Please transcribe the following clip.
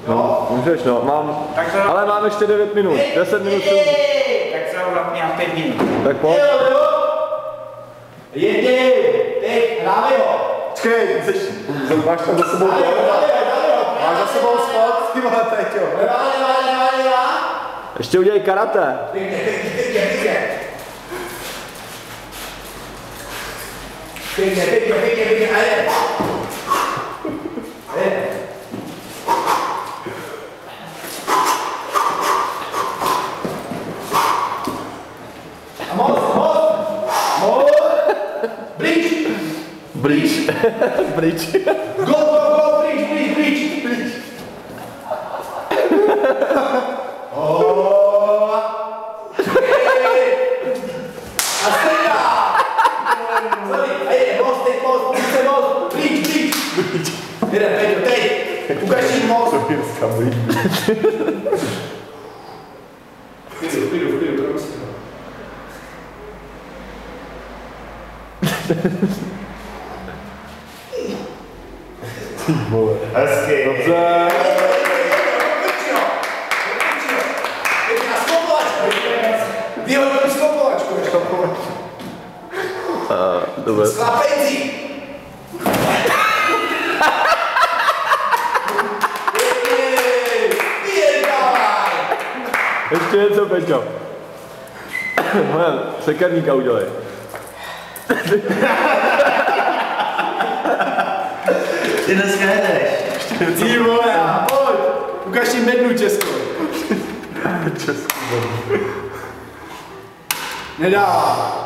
No, můžeš, no, mám, ale mám ještě 9 minut, 10 minut. Tak se ho zapněl 5 minut. Tak pojď. Jedni, teď, hráme ho. Počkej, máš tam za sebou to? Máš za sebou spot, ty vole, teď jo. Ještě udělej karate. Pěkně, ajde. A moc. Bridge. Go, bridge. A stejná. Sorry, most, bridge. Jeden, Peťo, teď. Ukaž jim most. Klidu, prosím. Hezky. Dobře. Vyhodím skopovačku. Dobře. Sklapejci. Ještě něco, Peťo. Moje sekerníka udělej. Ty dneska jedeš. Ty vole, pojď. Ukaž jim bednu českou. Českou bednu. Nedá.